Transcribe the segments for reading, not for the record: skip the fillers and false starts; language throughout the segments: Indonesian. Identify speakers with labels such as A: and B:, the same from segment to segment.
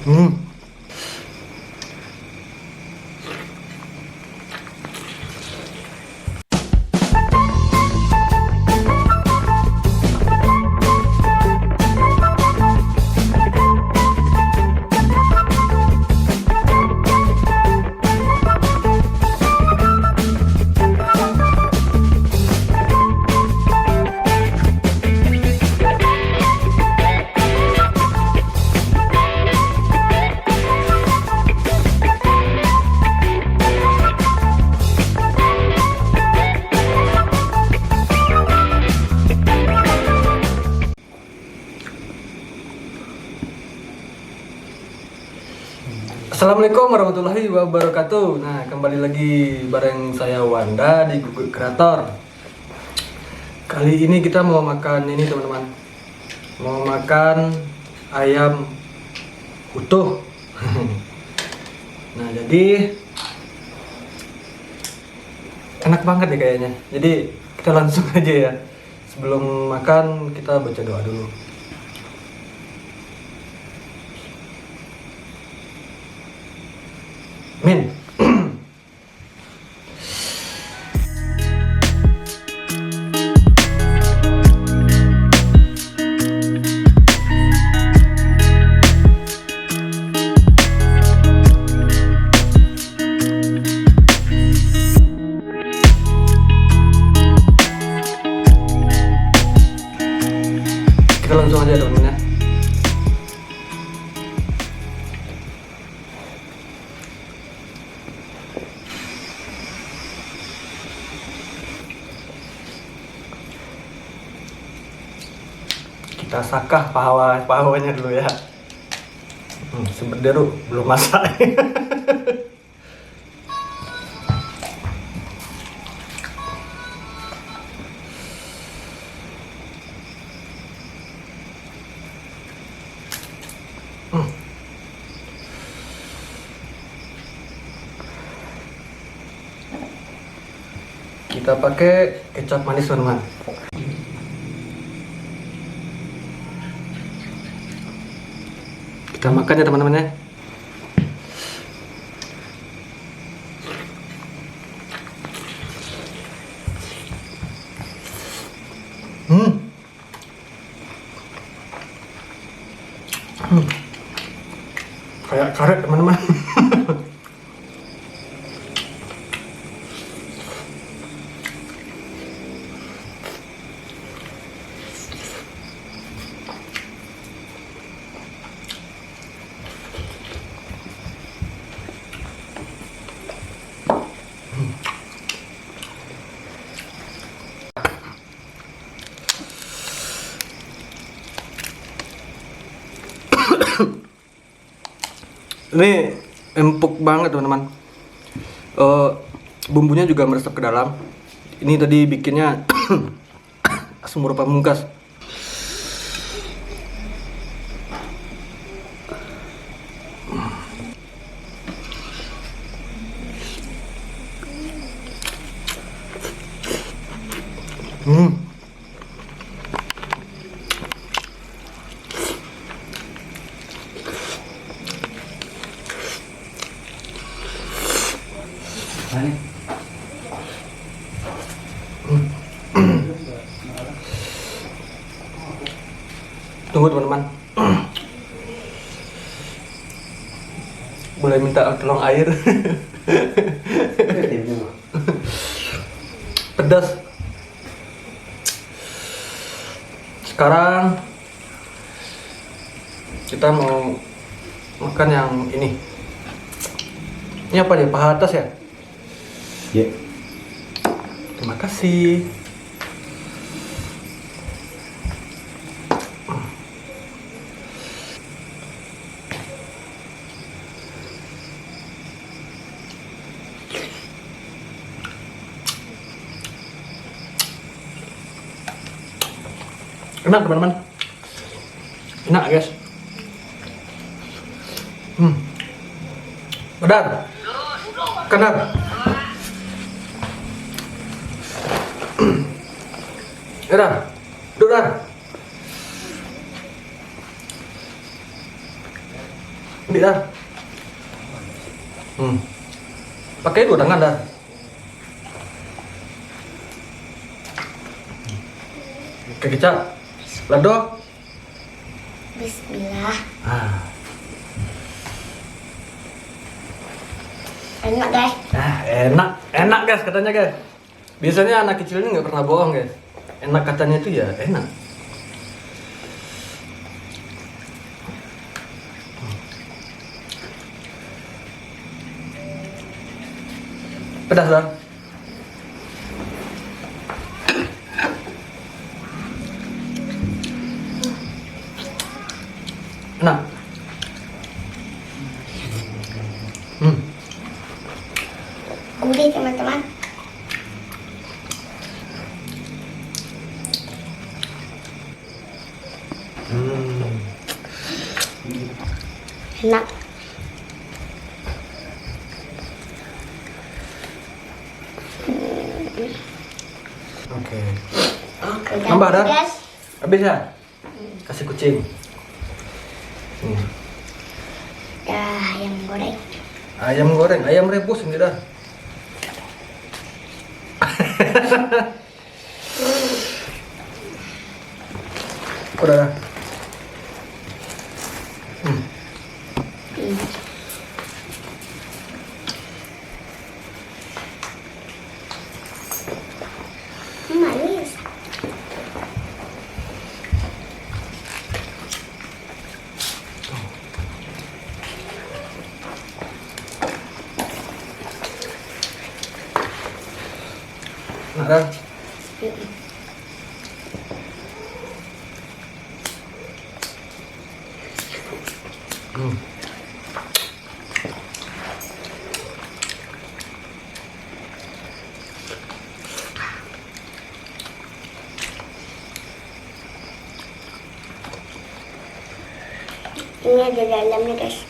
A: Hmm. Assalamualaikum warahmatullahi wabarakatuh. Nah, kembali lagi bareng saya Wanda di Google Creator. Kali ini kita mau makan ini teman-teman. Mau makan ayam utuh. Nah, jadi enak banget nih kayaknya. Jadi kita langsung aja ya. Sebelum makan kita baca doa dulu. Min. Kita langsung aja teman-teman ya. Kita sakah pahawanya dulu ya. Sebenarnya belum masak. Kita pakai kecap manis teman-teman. Kita makan ya teman-teman ya. Kayak karet teman-teman. Ini empuk banget teman-teman. Bumbunya juga meresap ke dalam. Ini tadi bikinnya sumur pamungkas. Tunggu teman-teman. Boleh minta tolong air. Pedas. Sekarang kita mau makan yang ini. Ini apa nih? Paha atas ya?
B: Ya.
A: Terima kasih. Enak teman-teman. Enak guys. Benar. Benar. Benar. Benar. Ini dah. Pakai 2 tangan dah. Kecap. Lado.
B: Bismillah.
A: Enak
B: guys.
A: Enak guys katanya guys. Biasanya anak kecil ini nggak pernah bohong guys. Enak katanya itu ya enak. Pedas dah. Enak.
B: Gurih teman-teman. Enak.
A: Oke.
B: Oke,
A: Nambah dah?
B: guys.
A: Habis ya? Kasih kucing.
B: Ayam goreng.
A: Ayam goreng, ayam rebus ini dah. Udah dah.
B: Manis.
A: Nah dah.
B: Ini ada dalamnya guys.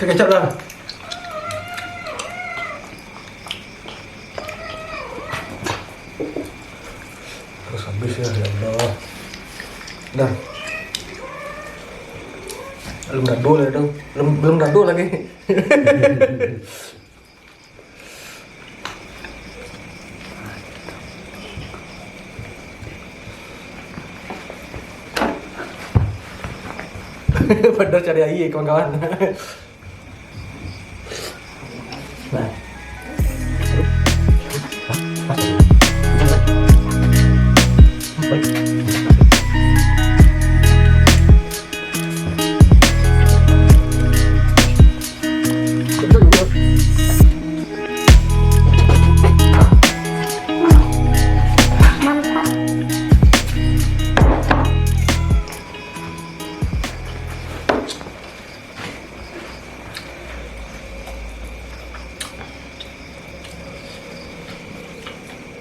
A: Kecap dah. Terus habis ya Allah. Dah. Belum dado ya dong. Belum dado lagi. Padahal cari air kawan-kawan. Nah.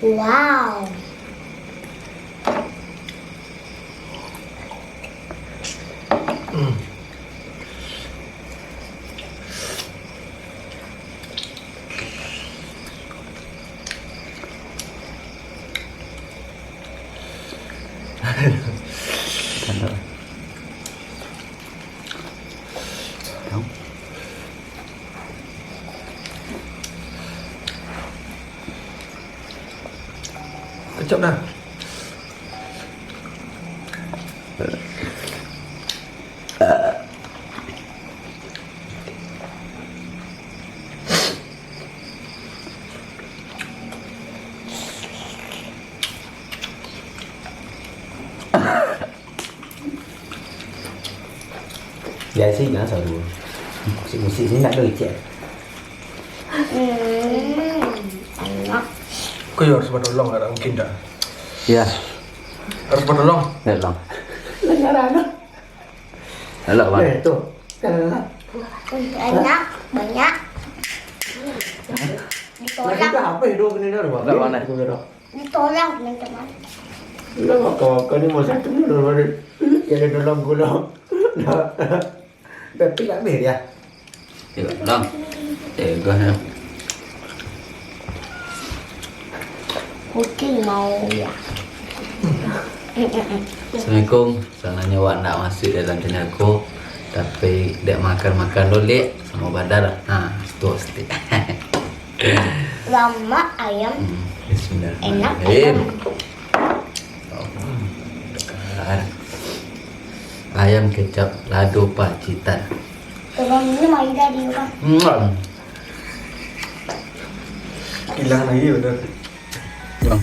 B: Wow.
A: Kecap dah.
C: Vậy sih jangan selalu musik sini nak dari cek.
B: Enak.
A: Kau ya harus bertolong, ada mungkin dah.
C: Ya,
A: Harus bertolong.
C: tolong. Halo, Bang.
A: Tuh.
B: Enak, banyak. Ditolak,
A: apa itu ini dah?
C: Enggak mana?
B: ditolak teman-teman.
C: Lo kau ni mau satu ni dulu ada. Ya ada tolong gula.
A: Tapi tak habis dia.
C: Ya, tolong. Dah.
B: Kucing mau ya.
D: Assalamualaikum. Soalnya Wak nak masuk dalam tenaga, tapi dia makan dulu sama badar. Nah, toast.
B: Lama ayam
D: Bismillahirrahmanirrahim. Ayam kecap lado pacitan.
B: Tolong ini mai dari rumah.
A: Hilang lagi bener.
D: Bang.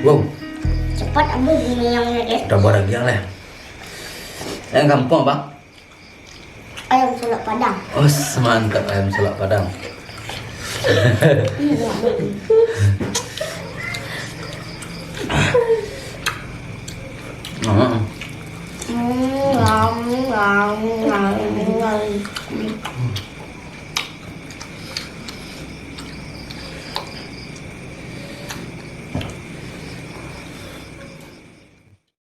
D: Wow,
B: Cepat ambil gini yang guys.
D: udah barang yang lah. Yang kampung bang.
B: Ayam sulap padang.
D: Oh, mantap ayam sulap padang. Oh,
B: Ngon ngon ngon ngon.